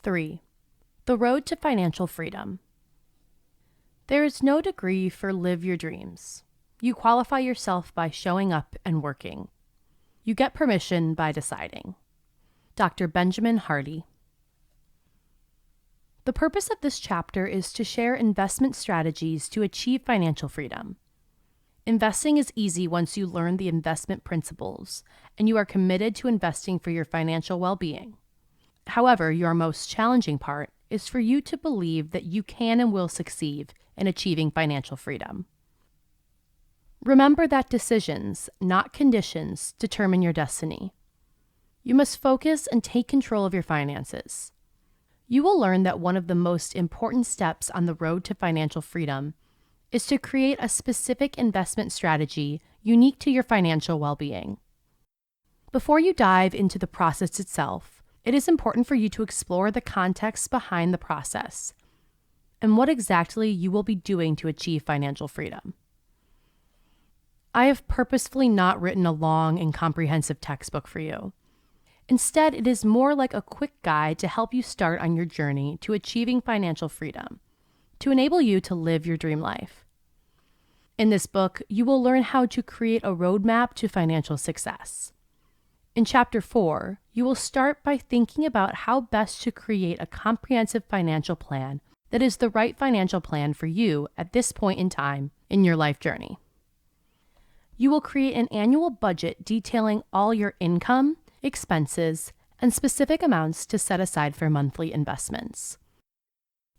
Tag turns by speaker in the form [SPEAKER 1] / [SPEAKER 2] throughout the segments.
[SPEAKER 1] 3. The road to financial freedom. There is no degree for live your dreams. You qualify yourself by showing up and working. You get permission by deciding. Dr. Benjamin Hardy. The purpose of this chapter is to share investment strategies to achieve financial freedom. Investing is easy once you learn the investment principles and you are committed to investing for your financial well-being. However, your most challenging part is for you to believe that you can and will succeed in achieving financial freedom. Remember that decisions, not conditions, determine your destiny. You must focus and take control of your finances. You will learn that one of the most important steps on the road to financial freedom is to create a specific investment strategy unique to your financial well-being. Before you dive into the process itself, it is important for you to explore the context behind the process and what exactly you will be doing to achieve financial freedom. I have purposefully not written a long and comprehensive textbook for you. Instead, it is more like a quick guide to help you start on your journey to achieving financial freedom, to enable you to live your dream life. In this book, you will learn how to create a roadmap to financial success. In Chapter 4, you will start by thinking about how best to create a comprehensive financial plan that is the right financial plan for you at this point in time in your life journey. You will create an annual budget detailing all your income, expenses, and specific amounts to set aside for monthly investments.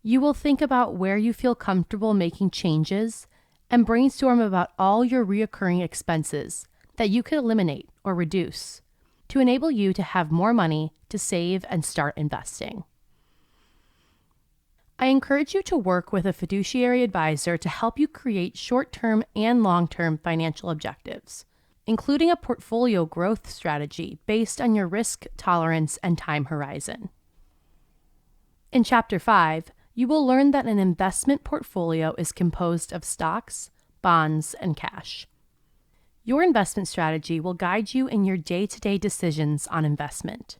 [SPEAKER 1] You will think about where you feel comfortable making changes and brainstorm about all your recurring expenses that you could eliminate or reduce to enable you to have more money to save and start investing. I encourage you to work with a fiduciary advisor to help you create short-term and long-term financial objectives, including a portfolio growth strategy based on your risk tolerance and time horizon. In Chapter 5, you will learn that an investment portfolio is composed of stocks, bonds, and cash. Your investment strategy will guide you in your day-to-day decisions on investment.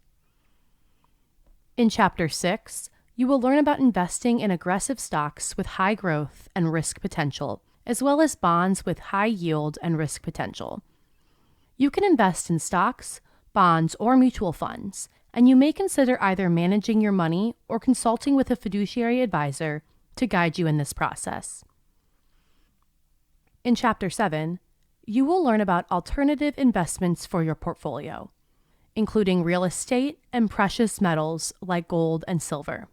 [SPEAKER 1] In Chapter 6, you will learn about investing in aggressive stocks with high growth and risk potential, as well as bonds with high yield and risk potential. You can invest in stocks, bonds, or mutual funds, and you may consider either managing your money or consulting with a fiduciary advisor to guide you in this process. In Chapter 7, you will learn about alternative investments for your portfolio, including real estate and precious metals like gold and silver.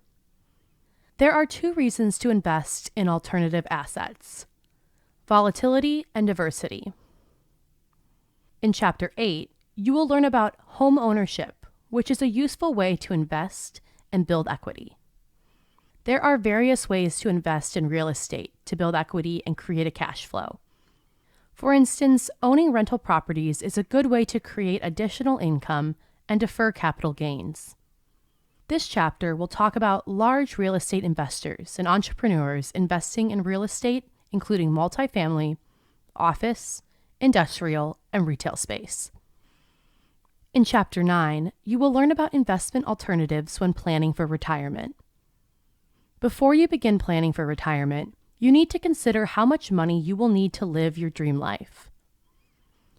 [SPEAKER 1] There are 2 reasons to invest in alternative assets: volatility and diversity. In Chapter 8, you will learn about home ownership, which is a useful way to invest and build equity. There are various ways to invest in real estate to build equity and create a cash flow. For instance, owning rental properties is a good way to create additional income and defer capital gains. This chapter will talk about large real estate investors and entrepreneurs investing in real estate, including multifamily, office, industrial, and retail space. In Chapter 9, you will learn about investment alternatives when planning for retirement. Before you begin planning for retirement, you need to consider how much money you will need to live your dream life.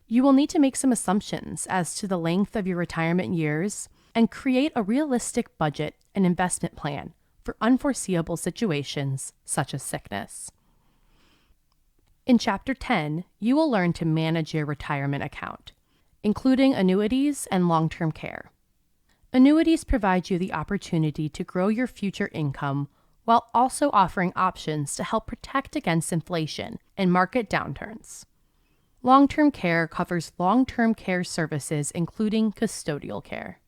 [SPEAKER 1] You will need to make some assumptions as to the length of your retirement years and create a realistic budget and investment plan for unforeseeable situations such as sickness. In Chapter 10, you will learn to manage your retirement account, including annuities and long-term care. Annuities provide you the opportunity to grow your future income while also offering options to help protect against inflation and market downturns. Long-term care covers long-term care services, including custodial care.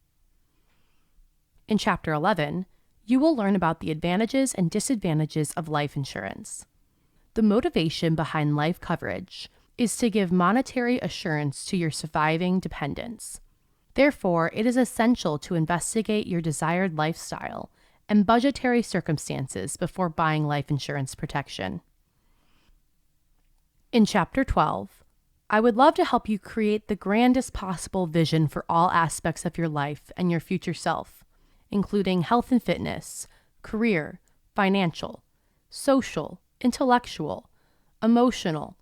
[SPEAKER 1] In Chapter 11, you will learn about the advantages and disadvantages of life insurance. The motivation behind life coverage is to give monetary assurance to your surviving dependents. Therefore, it is essential to investigate your desired lifestyle and budgetary circumstances before buying life insurance protection. In Chapter 12, I would love to help you create the grandest possible vision for all aspects of your life and your future self, including health and fitness, career, financial, social, intellectual, emotional,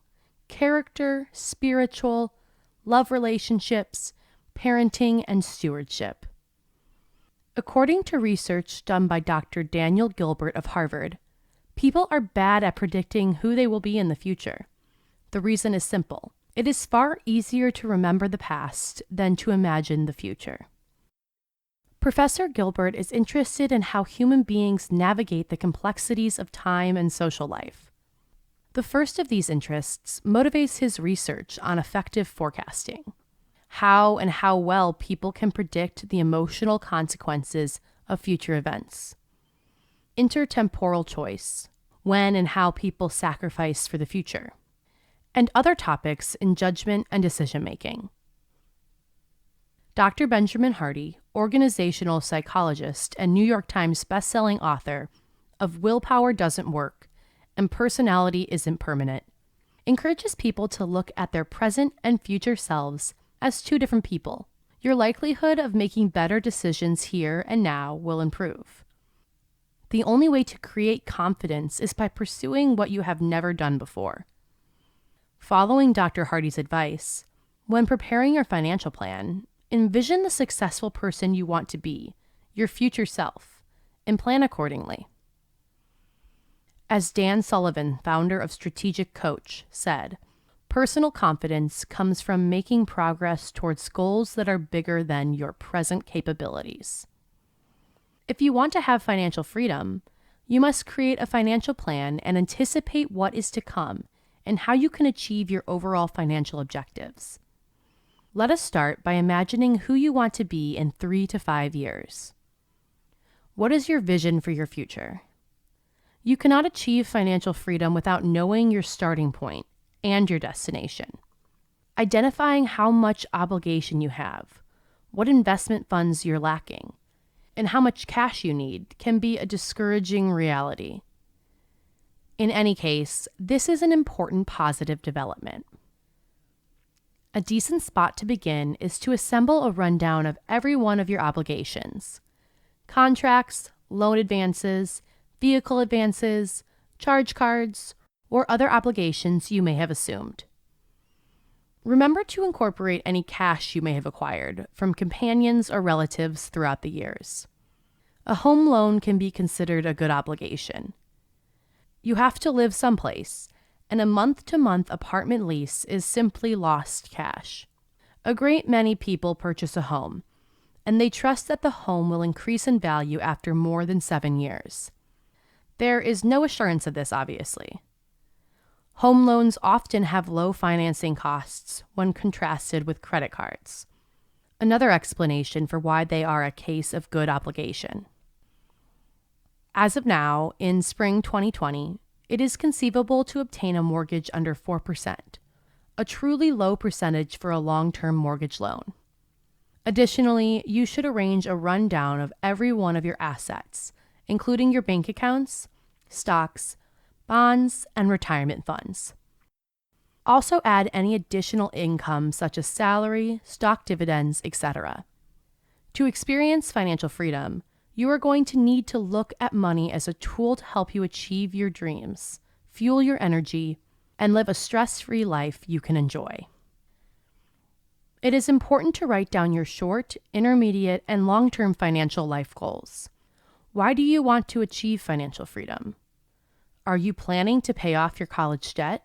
[SPEAKER 1] character, spiritual, love relationships, parenting, and stewardship. According to research done by Dr. Daniel Gilbert of Harvard, people are bad at predicting who they will be in the future. The reason is simple. It is far easier to remember the past than to imagine the future. Professor Gilbert is interested in how human beings navigate the complexities of time and social life. The first of these interests motivates his research on effective forecasting, how and how well people can predict the emotional consequences of future events. Intertemporal choice, when and how people sacrifice for the future, and other topics in judgment and decision-making. Dr. Benjamin Hardy, organizational psychologist and New York Times bestselling author of Willpower Doesn't Work and Personality Isn't Permanent, encourages people to look at their present and future selves as two different people. Your likelihood of making better decisions here and now will improve. The only way to create confidence is by pursuing what you have never done before. Following Dr. Hardy's advice, when preparing your financial plan, envision the successful person you want to be, your future self, and plan accordingly. As Dan Sullivan, founder of Strategic Coach, said, personal confidence comes from making progress towards goals that are bigger than your present capabilities. If you want to have financial freedom, you must create a financial plan and anticipate what is to come and how you can achieve your overall financial objectives. Let us start by imagining who you want to be in 3 to 5 years. What is your vision for your future? You cannot achieve financial freedom without knowing your starting point and your destination. Identifying how much obligation you have, what investment funds you're lacking, and how much cash you need can be a discouraging reality. In any case, this is an important positive development. A decent spot to begin is to assemble a rundown of every one of your obligations: contracts, loan advances, vehicle advances, charge cards, or other obligations you may have assumed. Remember to incorporate any cash you may have acquired from companions or relatives throughout the years. A home loan can be considered a good obligation. You have to live someplace, and a month-to-month apartment lease is simply lost cash. A great many people purchase a home, and they trust that the home will increase in value after more than 7 years. There is no assurance of this, obviously. Home loans often have low financing costs when contrasted with credit cards. Another explanation for why they are a case of good obligation. As of now, in spring 2020, it is conceivable to obtain a mortgage under 4%, a truly low percentage for a long-term mortgage loan. Additionally, you should arrange a rundown of every one of your assets, including your bank accounts, stocks, bonds, and retirement funds. Also add any additional income such as salary, stock dividends, etc. To experience financial freedom, you are going to need to look at money as a tool to help you achieve your dreams, fuel your energy, and live a stress-free life you can enjoy. It is important to write down your short, intermediate, and long-term financial life goals. Why do you want to achieve financial freedom? Are you planning to pay off your college debt?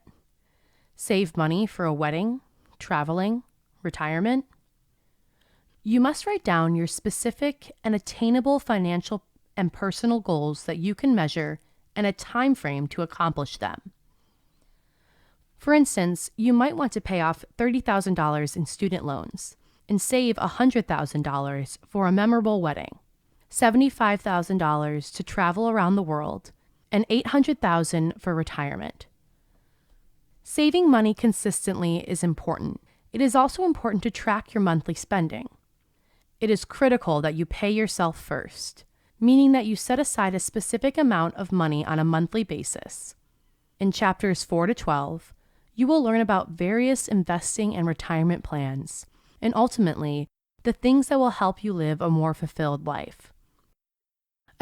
[SPEAKER 1] Save money for a wedding, traveling, retirement? You must write down your specific and attainable financial and personal goals that you can measure and a time frame to accomplish them. For instance, you might want to pay off $30,000 in student loans and save $100,000 for a memorable wedding, $75,000 to travel around the world, and $800,000 for retirement. Saving money consistently is important. It is also important to track your monthly spending. It is critical that you pay yourself first, meaning that you set aside a specific amount of money on a monthly basis. In chapters 4 to 12, you will learn about various investing and retirement plans, and ultimately, the things that will help you live a more fulfilled life.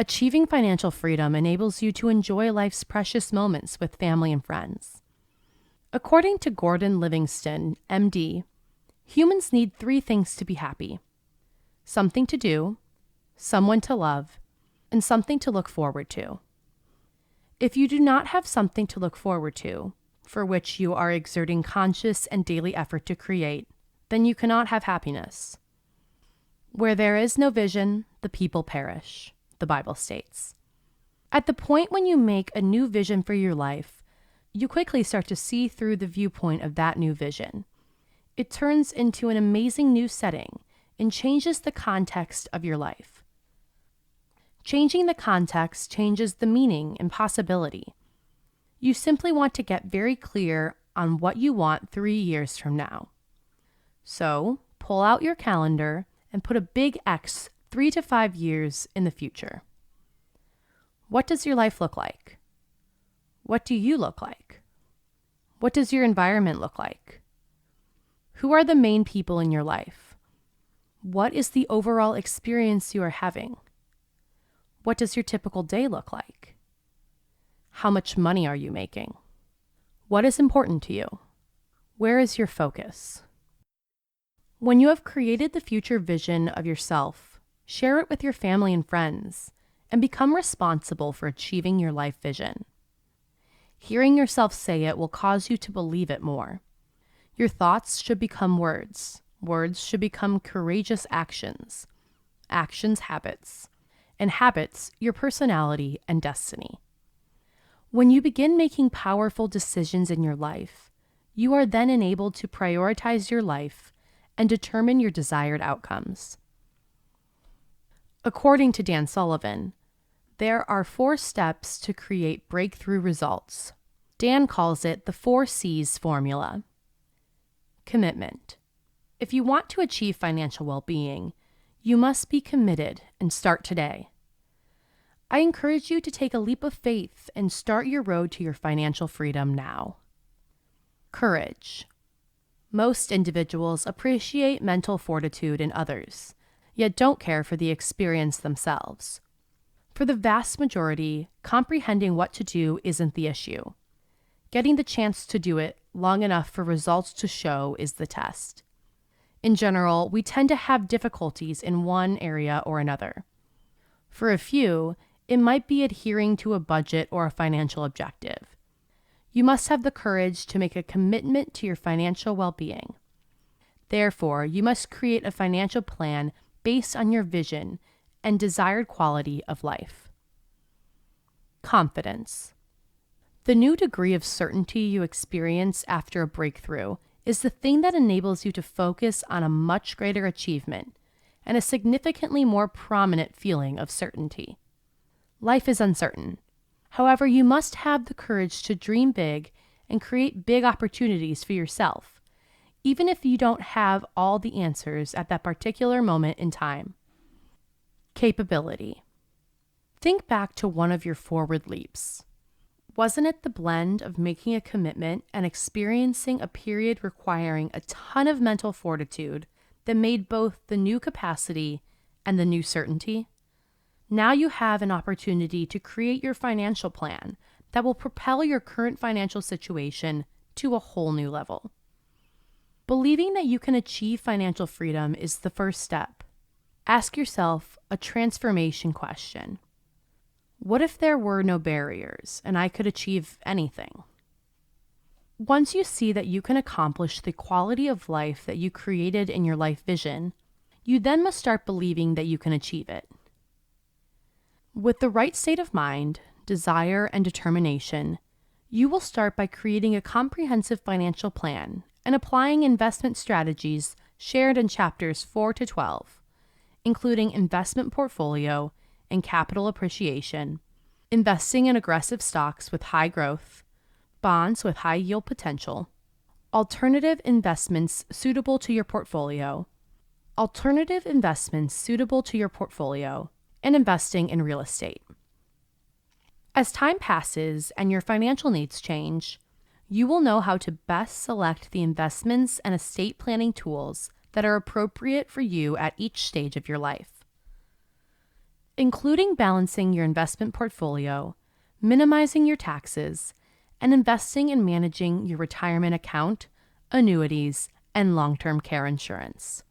[SPEAKER 1] Achieving financial freedom enables you to enjoy life's precious moments with family and friends. According to Gordon Livingston, MD, humans need 3 things to be happy: something to do, someone to love, and something to look forward to. If you do not have something to look forward to, for which you are exerting conscious and daily effort to create, then you cannot have happiness. Where there is no vision, the people perish, the Bible states. At the point when you make a new vision for your life, you quickly start to see through the viewpoint of that new vision. It turns into an amazing new setting and changes the context of your life. Changing the context changes the meaning and possibility. You simply want to get very clear on what you want 3 years from now. So, pull out your calendar and put a big X 3 to 5 years in the future. What does your life look like? What do you look like? What does your environment look like? Who are the main people in your life? What is the overall experience you are having? What does your typical day look like? How much money are you making? What is important to you? Where is your focus? When you have created the future vision of yourself, share it with your family and friends, and become responsible for achieving your life vision. Hearing yourself say it will cause you to believe it more. Your thoughts should become words. Words should become courageous actions. Actions, habits. And habits, your personality and destiny. When you begin making powerful decisions in your life, you are then enabled to prioritize your life and determine your desired outcomes. According to Dan Sullivan, there are 4 steps to create breakthrough results. Dan calls it the 4 C's formula. Commitment. If you want to achieve financial well-being, you must be committed and start today. I encourage you to take a leap of faith and start your road to your financial freedom now. Courage. Most individuals appreciate mental fortitude in others, yet don't care for the experience themselves. For the vast majority, comprehending what to do isn't the issue. Getting the chance to do it long enough for results to show is the test. In general, we tend to have difficulties in one area or another. For a few, it might be adhering to a budget or a financial objective. You must have the courage to make a commitment to your financial well-being. Therefore, you must create a financial plan based on your vision and desired quality of life. Confidence. The new degree of certainty you experience after a breakthrough is the thing that enables you to focus on a much greater achievement and a significantly more prominent feeling of certainty. Life is uncertain. However, you must have the courage to dream big and create big opportunities for yourself, even if you don't have all the answers at that particular moment in time. Capability. Think back to one of your forward leaps. Wasn't it the blend of making a commitment and experiencing a period requiring a ton of mental fortitude that made both the new capacity and the new certainty? Now you have an opportunity to create your financial plan that will propel your current financial situation to a whole new level. Believing that you can achieve financial freedom is the first step. Ask yourself a transformation question. What if there were no barriers and I could achieve anything? Once you see that you can accomplish the quality of life that you created in your life vision, you then must start believing that you can achieve it. With the right state of mind, desire, and determination, you will start by creating a comprehensive financial plan and applying investment strategies shared in chapters 4 to 12, including investment portfolio and capital appreciation, investing in aggressive stocks with high growth, bonds with high yield potential, alternative investments suitable to your portfolio, and investing in real estate. As time passes and your financial needs change, you will know how to best select the investments and estate planning tools that are appropriate for you at each stage of your life. including balancing your investment portfolio, minimizing your taxes, and investing in managing your retirement account, annuities, and long-term care insurance.